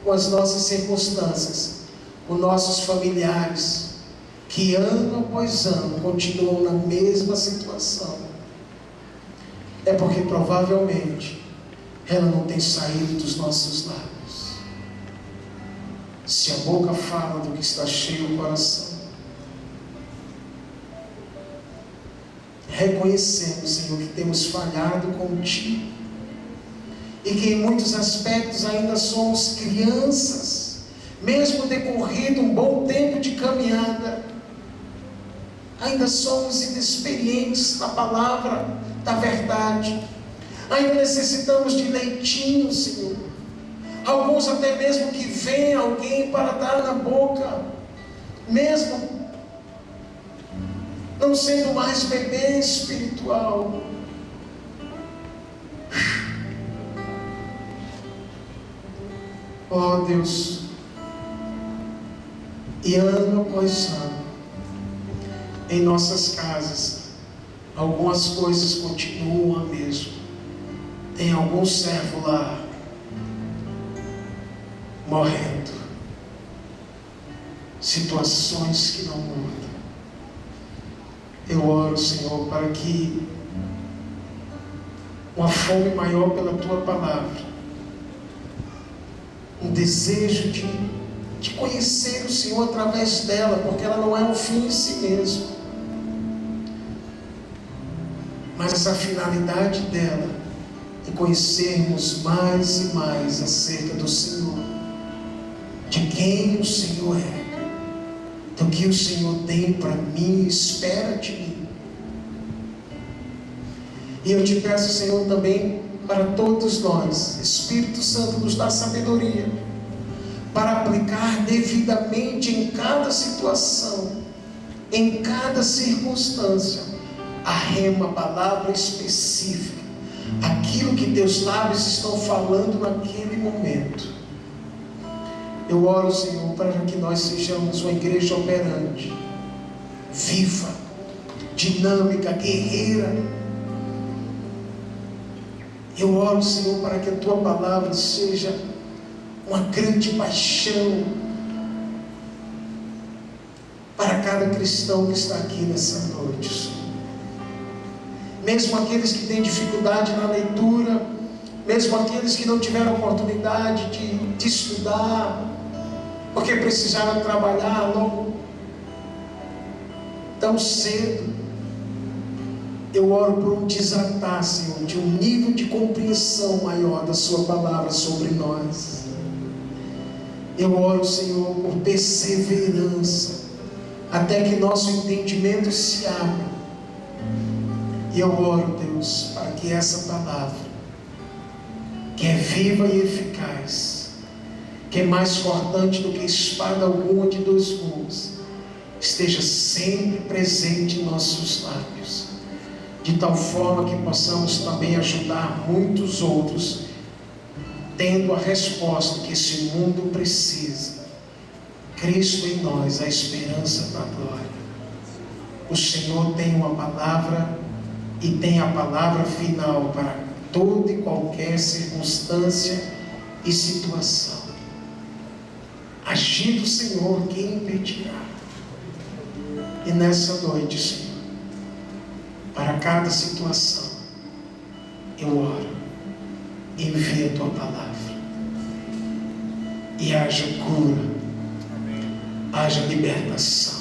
com as nossas circunstâncias, com nossos familiares, que ano após ano continuam na mesma situação, é porque provavelmente ela não tem saído dos nossos lábios. Se a boca fala do que está cheio o coração, reconhecemos, Senhor, que temos falhado contigo e que em muitos aspectos ainda somos crianças, mesmo decorrido um bom tempo de caminhada, ainda somos inexperientes na palavra da verdade, ainda necessitamos de leitinho, Senhor. Alguns até mesmo que vem alguém para dar na boca, mesmo não sendo mais bebê espiritual. Oh Deus, e ano após ano, em nossas casas, algumas coisas continuam a mesma. Tem algum servo lá morrendo, situações que não mudam. Eu oro, Senhor, para que uma fome maior pela Tua Palavra, um desejo de conhecer o Senhor através dela, porque ela não é um fim em si mesmo, mas a finalidade dela é conhecermos mais e mais acerca do Senhor, de quem o Senhor é, do que o Senhor tem para mim e espera de mim. E eu te peço, Senhor, também para todos nós, Espírito Santo, nos dá sabedoria para aplicar devidamente em cada situação, em cada circunstância, a rema, a palavra específica, aquilo que teus lábios estão falando naquele momento. Eu oro, Senhor, para que nós sejamos uma igreja operante, viva, dinâmica, guerreira. Eu oro, Senhor, para que a Tua palavra seja uma grande paixão para cada cristão que está aqui nessa noite, Senhor. Mesmo aqueles que têm dificuldade na leitura, mesmo aqueles que não tiveram oportunidade de estudar, porque precisaram trabalhar logo tão cedo, eu oro por um desatar, Senhor, de um nível de compreensão maior da Sua palavra sobre nós. Eu oro, Senhor, por perseverança, até que nosso entendimento se abra. E eu oro, Deus, para que essa palavra, que é viva e eficaz, que é mais cortante do que espada alguma de dois gumes, esteja sempre presente em nossos lábios, de tal forma que possamos também ajudar muitos outros, tendo a resposta que esse mundo precisa. Cristo em nós, a esperança da glória. O Senhor tem uma palavra e tem a palavra final para toda e qualquer circunstância e situação. Agir do Senhor, quem impedirá? E nessa noite, Senhor, para cada situação, eu oro, envia a Tua palavra, e haja cura, haja libertação.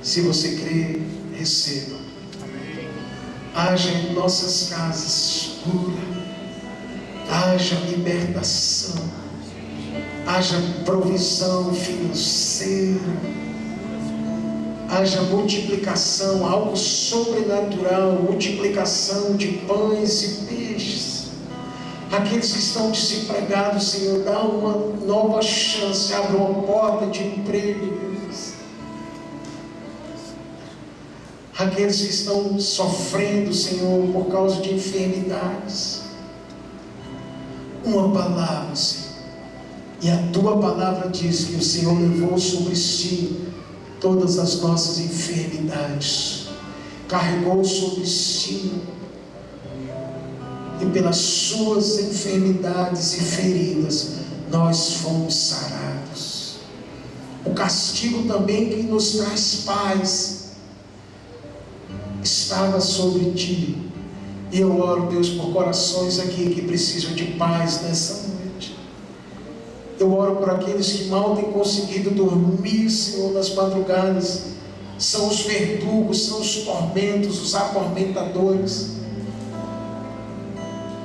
Se você crê, receba. Haja em nossas casas cura, haja libertação, haja provisão financeira, haja multiplicação, algo sobrenatural, multiplicação de pães e peixes. Aqueles que estão desempregados, Senhor, dá uma nova chance, abre uma porta de emprego. Aqueles que estão sofrendo, Senhor, por causa de enfermidades, uma palavra, Senhor, e a Tua palavra diz que o Senhor levou sobre si todas as nossas enfermidades, carregou sobre si, e pelas suas enfermidades e feridas nós fomos sarados. O castigo também que nos traz paz estava sobre ti, E eu oro, Deus, por corações aqui que precisam de paz nessa noite. Eu oro por aqueles que mal têm conseguido dormir, Senhor, nas madrugadas. São os verdugos, são os tormentos, os atormentadores.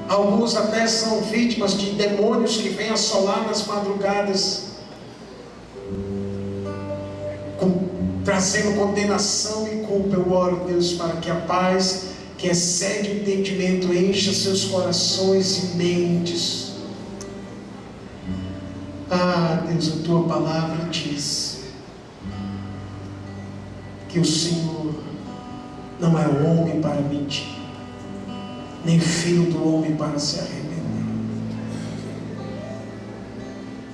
Alguns até são vítimas de demônios que vêm assolar nas madrugadas, trazendo condenação e culpa. Eu oro, Deus, para que a paz que excede o entendimento encha seus corações e mentes. Ah, Deus, a tua palavra diz que o Senhor não é homem para mentir, nem filho do homem para se arrepender.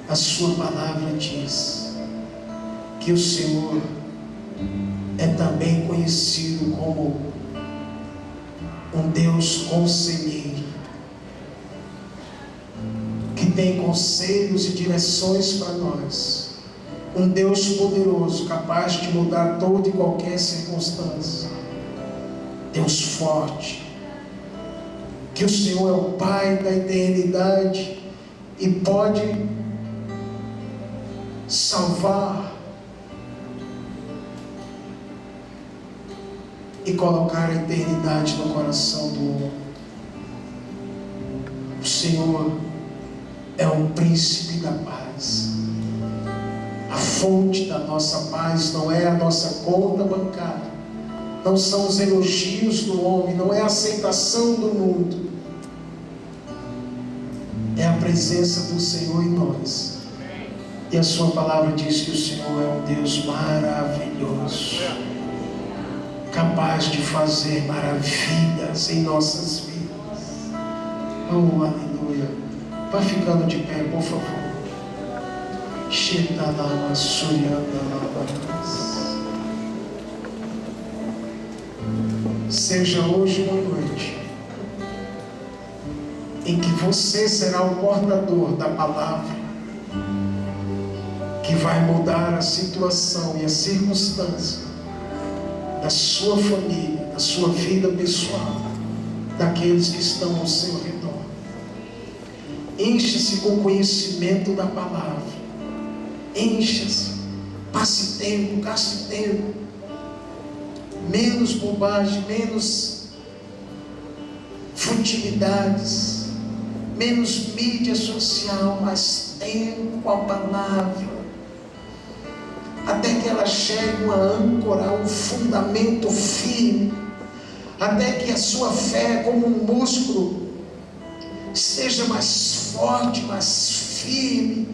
A sua palavra diz que o Senhor é também conhecido como um Deus conselheiro, que tem conselhos e direções para nós. Um Deus poderoso, capaz de mudar toda e qualquer circunstância. Deus forte, que o Senhor é o Pai da eternidade e pode salvar e colocar a eternidade no coração do homem. O Senhor é o príncipe da paz. A fonte da nossa paz não é a nossa conta bancária, não são os elogios do homem, não é a aceitação do mundo, é a presença do Senhor em nós. E a sua palavra diz que o Senhor é um Deus maravilhoso, capaz de fazer maravilhas em nossas vidas. Oh, aleluia. Vá ficando de pé, por favor. Seja hoje uma noite em que você será o portador da palavra que vai mudar a situação e a circunstância da sua família, da sua vida pessoal, daqueles que estão ao seu redor. Encha-se com conhecimento da palavra. Encha-se. Passe tempo, gaste tempo. Menos bobagem, menos futilidades, menos mídia social, mais tempo com a palavra, até que ela chegue uma âncora, um fundamento firme, até que a sua fé, como um músculo, seja mais forte, mais firme,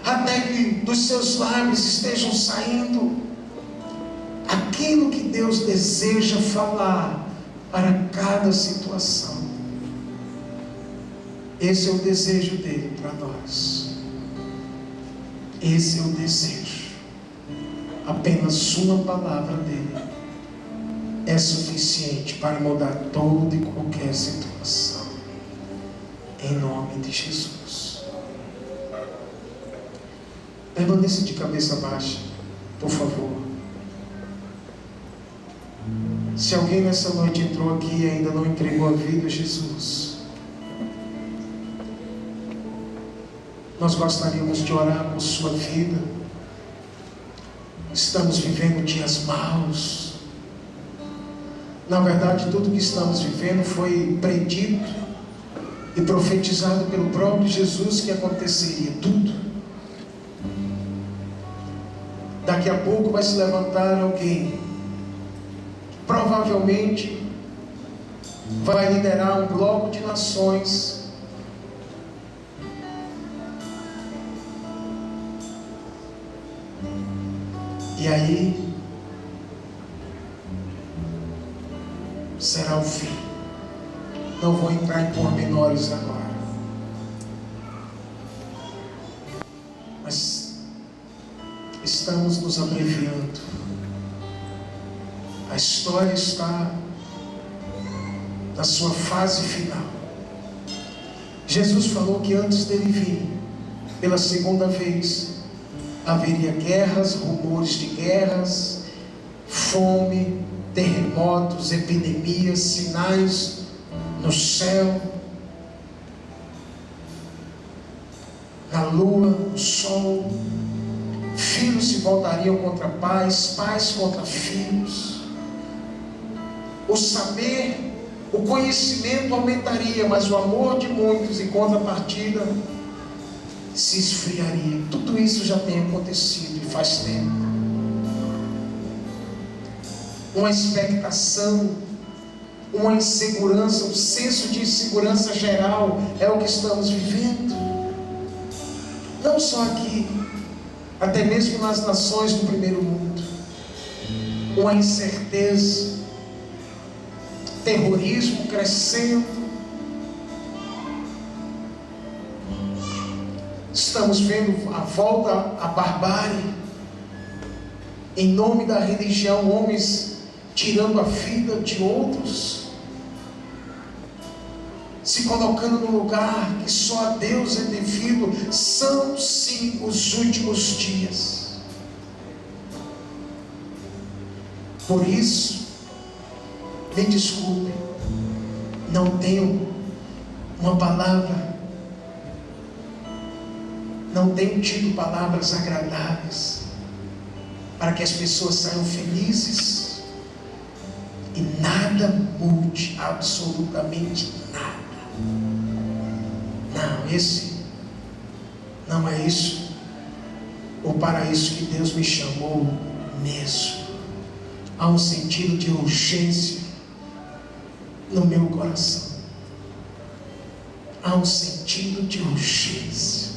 até que dos seus lábios estejam saindo aquilo que Deus deseja falar para cada situação. Esse é o desejo dele para nós. Esse é o desejo. Apenas uma palavra dele é suficiente para mudar toda e qualquer situação. Em nome de Jesus. Permaneça de cabeça baixa, por favor. Se alguém nessa noite entrou aqui e ainda não entregou a vida a Jesus, nós gostaríamos de orar por sua vida. Estamos vivendo dias maus. Na verdade, tudo que estamos vivendo foi predito e profetizado pelo próprio Jesus que aconteceria, tudo. Daqui a pouco vai se levantar alguém, provavelmente vai liderar um bloco de nações, e aí será o fim. Não vou entrar em pormenores agora, mas estamos nos abreviando. A história está na sua fase final. Jesus falou que antes dele vir pela segunda vez, haveria guerras, rumores de guerras, fome, terremotos, epidemias, sinais no céu, na lua, no sol. Filhos se voltariam contra pais, pais contra filhos. O saber, o conhecimento aumentaria, mas o amor de muitos, em contrapartida, se esfriaria. Tudo isso já tem acontecido e faz tempo. Uma expectação, uma insegurança, um senso de insegurança geral é o que estamos vivendo. Não só aqui, até mesmo nas nações do primeiro mundo. Uma incerteza, terrorismo crescendo. Estamos vendo a volta à barbárie. Em nome da religião, homens tirando a vida de outros, se colocando no lugar que só a Deus é devido. São sim os últimos dias. Por isso, me desculpe, não tenho uma palavra, não tenho tido palavras agradáveis para que as pessoas saiam felizes e nada mude, absolutamente nada. Não, esse não é isso, ou para isso que Deus me chamou mesmo. Há um sentido de urgência no meu coração. Há um sentido de urgência.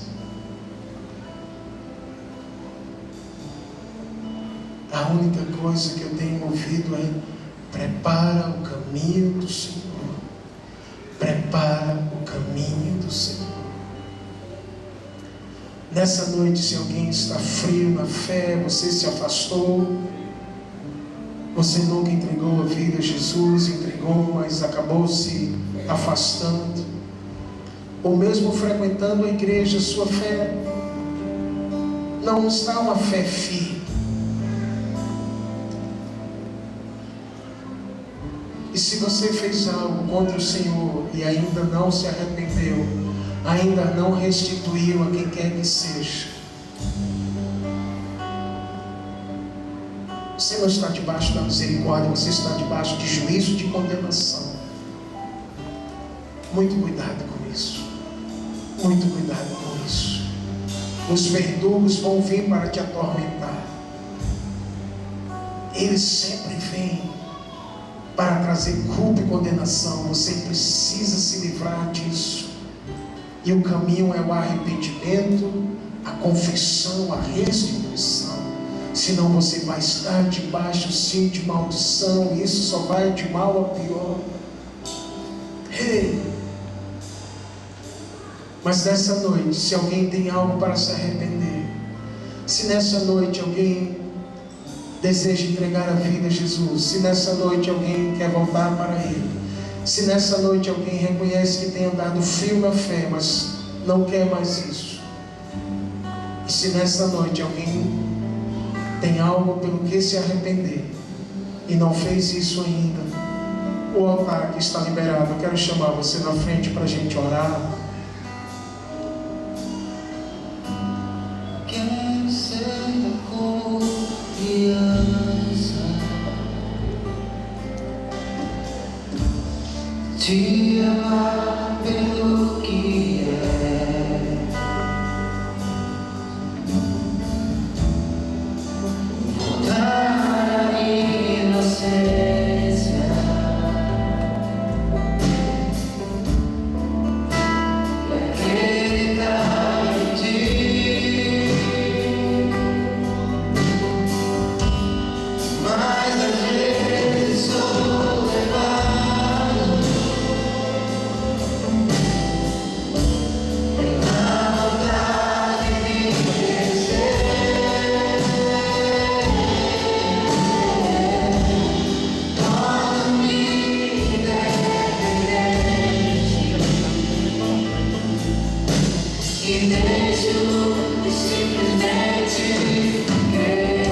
A única coisa que eu tenho ouvido é: prepara o caminho do Senhor. Prepara o caminho do Senhor. Nessa noite, se alguém está frio na fé, você se afastou, você nunca entregou a vida a Jesus, entregou, mas acabou se afastando, ou mesmo frequentando a igreja, sua fé não está uma fé firme. E se você fez algo contra o Senhor e ainda não se arrependeu, ainda não restituiu a quem quer que seja, você não está debaixo da misericórdia, você está debaixo de juízo, de condenação. Muito cuidado com isso. Muito cuidado com isso. Os verdugos vão vir para te atormentar. Eles sempre vêm para trazer culpa e condenação. Você precisa se livrar disso. E o caminho é o arrependimento, a confissão, a restituição. Senão você vai estar debaixo sim de maldição, e isso só vai de mal a pior. Hey. Mas nessa noite, se alguém tem algo para se arrepender, se nessa noite alguém deseja entregar a vida a Jesus, se nessa noite alguém quer voltar para Ele, se nessa noite alguém reconhece que tem andado frio na fé, mas não quer mais isso, e se nessa noite alguém tem algo pelo que se arrepender e não fez isso ainda, o altar que está liberado. Eu quero chamar você na frente para a gente orar.
Quero ser da confiança, te amar pelo que é, voltar à inocência, e acreditar em ti. Mas às vezes sou levado na vontade de vencer. Torna-me independente e deixo de simplesmente crer.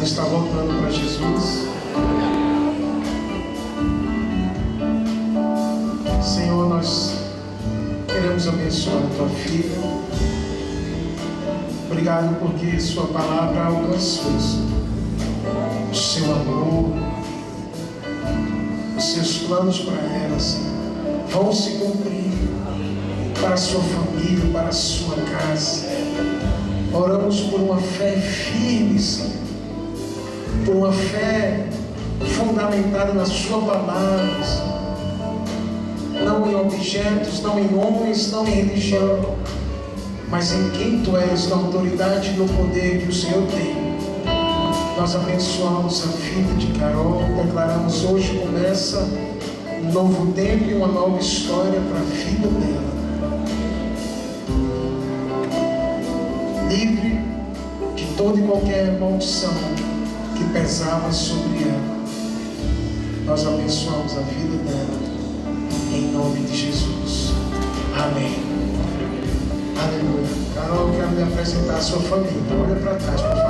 está voltando para Jesus. Senhor, nós queremos abençoar a tua filha. Obrigado porque sua palavra alcançou o seu amor, os seus planos para ela, Senhor, vão se cumprir para a sua família, para a sua casa. Oramos por uma fé firme, Senhor, por uma fé fundamentada na sua palavra, Senhor. Não em objetos, não em homens, não em religião, mas em quem tu és, na autoridade e no poder que o Senhor tem. Nós abençoamos a vida de Carol, declaramos hoje começa um novo tempo e uma nova história para a vida dela. Livre de toda e qualquer maldição que pesava sobre ela. Nós abençoamos a vida dela, em nome de Jesus. Amém. Aleluia. Carol, eu quero lhe apresentar a sua família. Olha para trás, por favor.